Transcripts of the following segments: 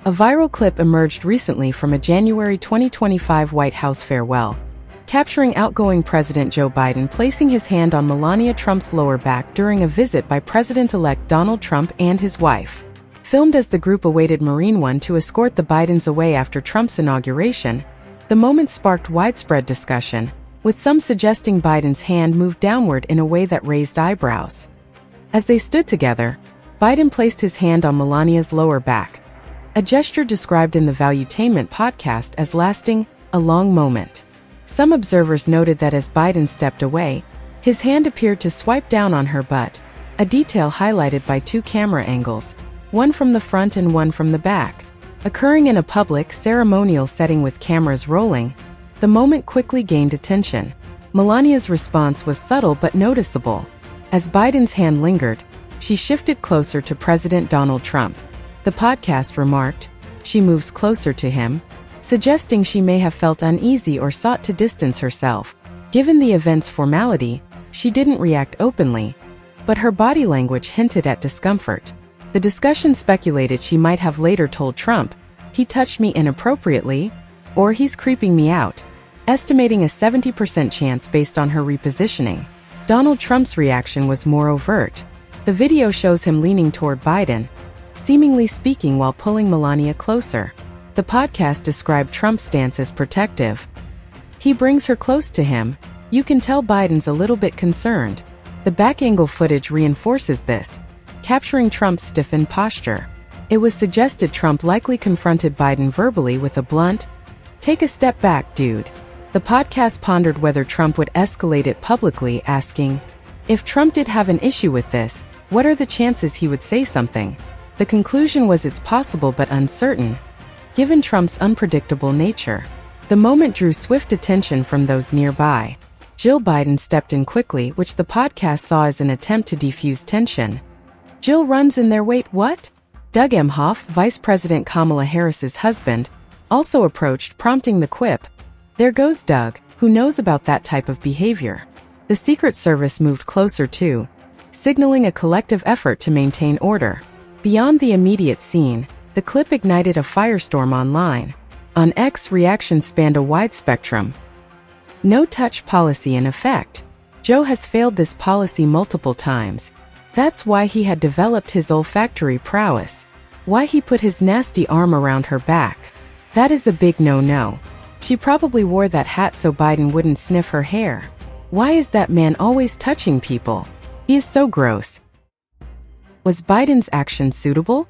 A viral clip emerged recently from a January 2025 White House farewell, capturing outgoing President Joe Biden placing his hand on Melania Trump's lower back during a visit by President-elect Donald Trump and his wife. Filmed as the group awaited Marine One to escort the Bidens away after Trump's inauguration, the moment sparked widespread discussion, with some suggesting Biden's hand moved downward in a way that raised eyebrows. As they stood together, Biden placed his hand on Melania's lower back, a gesture described in the Valuetainment podcast as lasting a long moment. Some observers noted that as Biden stepped away, his hand appeared to swipe down on her butt, a detail highlighted by two camera angles, one from the front and one from the back. Occurring in a public, ceremonial setting with cameras rolling, the moment quickly gained attention. Melania's response was subtle but noticeable. As Biden's hand lingered, she shifted closer to President Donald Trump. The podcast remarked, "She moves closer to him," suggesting she may have felt uneasy or sought to distance herself. Given the event's formality, she didn't react openly, but her body language hinted at discomfort. The discussion speculated she might have later told Trump, "He touched me inappropriately," or "He's creeping me out," estimating a 70% chance based on her repositioning. Donald Trump's reaction was more overt. The video shows him leaning toward Biden, seemingly speaking while pulling Melania closer. The podcast described Trump's stance as protective. "He brings her close to him. You can tell Biden's a little bit concerned." The back-angle footage reinforces this, capturing Trump's stiffened posture. It was suggested Trump likely confronted Biden verbally with a blunt, "Take a step back, dude." The podcast pondered whether Trump would escalate it publicly, asking, "If Trump did have an issue with this, what are the chances he would say something?" The conclusion was it's possible but uncertain, given Trump's unpredictable nature. The moment drew swift attention from those nearby. Jill Biden stepped in quickly, which the podcast saw as an attempt to defuse tension. Jill runs in there. Wait, what? Doug Emhoff, Vice President Kamala Harris's husband, also approached, prompting the quip, "There goes Doug, who knows about that type of behavior." The Secret Service moved closer too, signaling a collective effort to maintain order. Beyond the immediate scene, the clip ignited a firestorm online. On X, reactions spanned a wide spectrum. No-touch policy in effect. Joe has failed this policy multiple times. That's why he had developed his olfactory prowess. Why he put his nasty arm around her back. That is a big no-no. She probably wore that hat so Biden wouldn't sniff her hair. Why is that man always touching people? He is so gross. Was Biden's action suitable?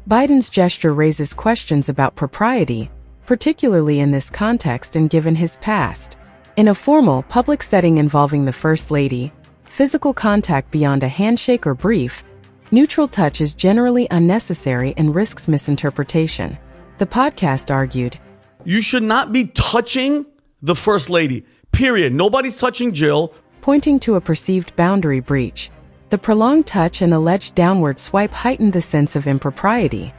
Biden's gesture raises questions about propriety, particularly in this context and given his past. In a formal, public setting involving the First Lady, physical contact beyond a handshake or brief, neutral touch is generally unnecessary and risks misinterpretation. The podcast argued, "You should not be touching the First Lady, period. Nobody's touching Jill," pointing to a perceived boundary breach. The prolonged touch and alleged downward swipe heightened the sense of impropriety.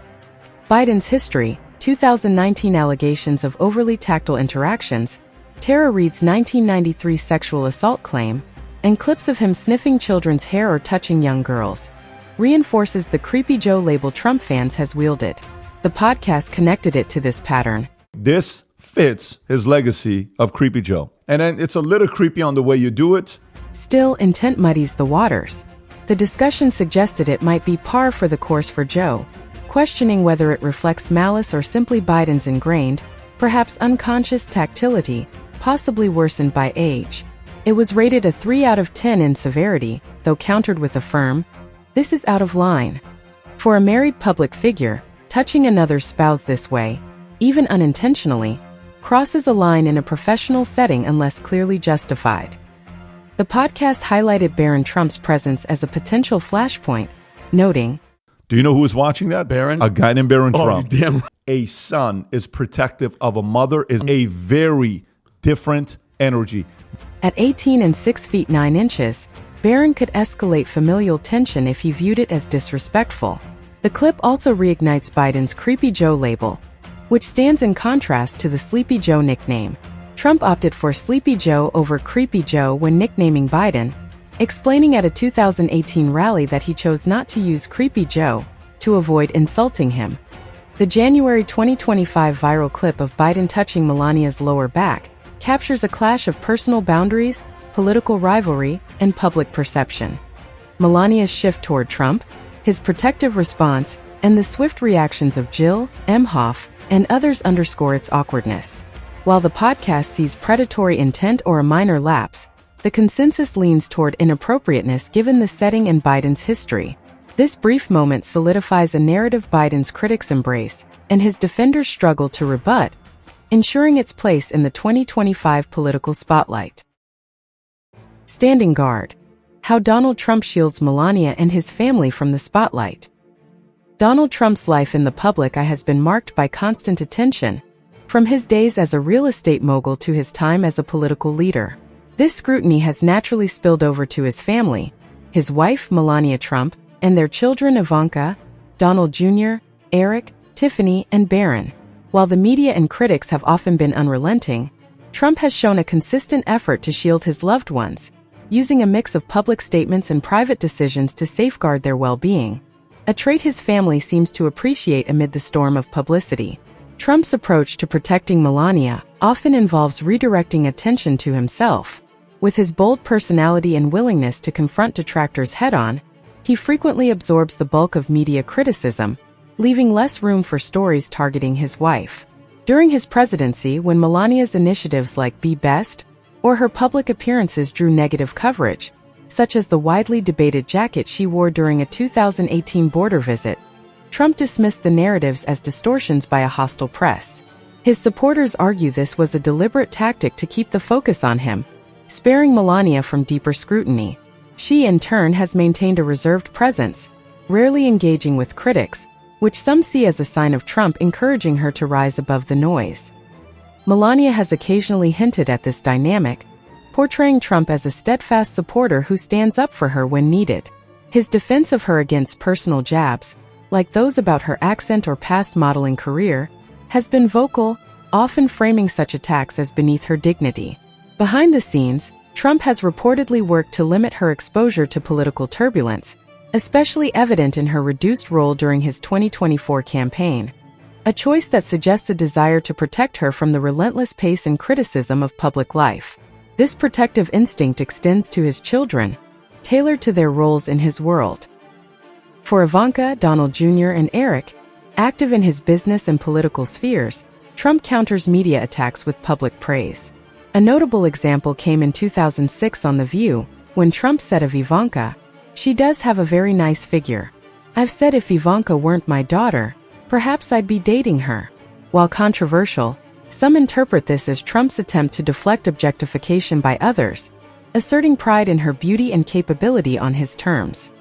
Biden's history, 2019 allegations of overly tactile interactions, Tara Reade's 1993 sexual assault claim, and clips of him sniffing children's hair or touching young girls, reinforces the Creepy Joe label Trump fans has wielded. The podcast connected it to this pattern. This fits his legacy of Creepy Joe. And then it's a little creepy on the way you do it. Still, intent muddies the waters. The discussion suggested it might be par for the course for Joe, questioning whether it reflects malice or simply Biden's ingrained, perhaps unconscious tactility, possibly worsened by age. It was rated a 3 out of 10 in severity, though countered with a firm, "This is out of line." For a married public figure, touching another's spouse this way, even unintentionally, crosses a line in a professional setting unless clearly justified. The podcast highlighted Barron Trump's presence as a potential flashpoint, noting, "Do you know who is watching that? Barron? A guy named Barron Trump. You damn right. A son is protective of a mother is a very different energy." At 18 and 6 feet 9 inches, Barron could escalate familial tension if he viewed it as disrespectful. The clip also reignites Biden's Creepy Joe label, which stands in contrast to the Sleepy Joe nickname. Trump opted for Sleepy Joe over Creepy Joe when nicknaming Biden, explaining at a 2018 rally that he chose not to use Creepy Joe to avoid insulting him. The January 2025 viral clip of Biden touching Melania's lower back captures a clash of personal boundaries, political rivalry, and public perception. Melania's shift toward Trump, his protective response, and the swift reactions of Jill, Emhoff, and others underscore its awkwardness. While the podcast sees predatory intent or a minor lapse, the consensus leans toward inappropriateness given the setting and Biden's history. This brief moment solidifies a narrative Biden's critics embrace and his defenders struggle to rebut, ensuring its place in the 2025 political spotlight. Standing guard: how Donald Trump shields Melania and his family from the spotlight. Donald Trump's life in the public eye has been marked by constant attention, from his days as a real estate mogul to his time as a political leader. This scrutiny has naturally spilled over to his family, his wife Melania Trump, and their children Ivanka, Donald Jr., Eric, Tiffany, and Barron. While the media and critics have often been unrelenting, Trump has shown a consistent effort to shield his loved ones, using a mix of public statements and private decisions to safeguard their well-being, a trait his family seems to appreciate amid the storm of publicity. Trump's approach to protecting Melania often involves redirecting attention to himself. With his bold personality and willingness to confront detractors head-on, he frequently absorbs the bulk of media criticism, leaving less room for stories targeting his wife. During his presidency, when Melania's initiatives like Be Best or her public appearances drew negative coverage, such as the widely debated jacket she wore during a 2018 border visit, Trump dismissed the narratives as distortions by a hostile press. His supporters argue this was a deliberate tactic to keep the focus on him, sparing Melania from deeper scrutiny. She, in turn, has maintained a reserved presence, rarely engaging with critics, which some see as a sign of Trump encouraging her to rise above the noise. Melania has occasionally hinted at this dynamic, portraying Trump as a steadfast supporter who stands up for her when needed. His defense of her against personal jabs, like those about her accent or past modeling career, has been vocal, often framing such attacks as beneath her dignity. Behind the scenes, Trump has reportedly worked to limit her exposure to political turbulence, especially evident in her reduced role during his 2024 campaign, a choice that suggests a desire to protect her from the relentless pace and criticism of public life. This protective instinct extends to his children, tailored to their roles in his world. For Ivanka, Donald Jr., and Eric, active in his business and political spheres, Trump counters media attacks with public praise. A notable example came in 2006 on The View, when Trump said of Ivanka, "She does have a very nice figure. I've said if Ivanka weren't my daughter, perhaps I'd be dating her." While controversial, some interpret this as Trump's attempt to deflect objectification by others, asserting pride in her beauty and capability on his terms.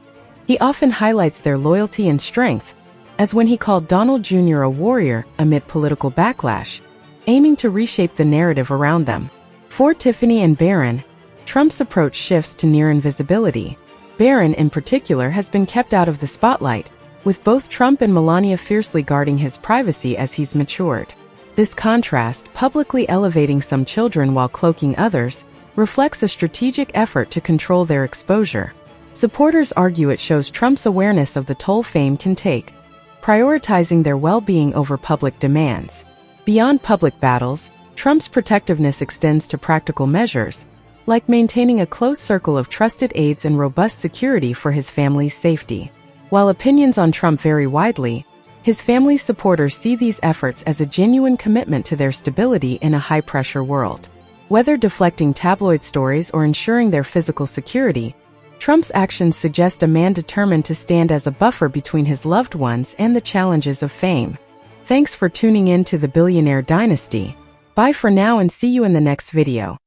He often highlights their loyalty and strength, as when he called Donald Jr. a warrior amid political backlash, aiming to reshape the narrative around them. For Tiffany and Barron, Trump's approach shifts to near invisibility. Barron, in particular, has been kept out of the spotlight, with both Trump and Melania fiercely guarding his privacy as he's matured. This contrast, publicly elevating some children while cloaking others, reflects a strategic effort to control their exposure. Supporters argue it shows Trump's awareness of the toll fame can take, prioritizing their well-being over public demands. Beyond public battles, Trump's protectiveness extends to practical measures, like maintaining a close circle of trusted aides and robust security for his family's safety. While opinions on Trump vary widely, his family's supporters see these efforts as a genuine commitment to their stability in a high-pressure world. Whether deflecting tabloid stories or ensuring their physical security, Trump's actions suggest a man determined to stand as a buffer between his loved ones and the challenges of fame. Thanks for tuning in to the Billionaire Dynasty. Bye for now and see you in the next video.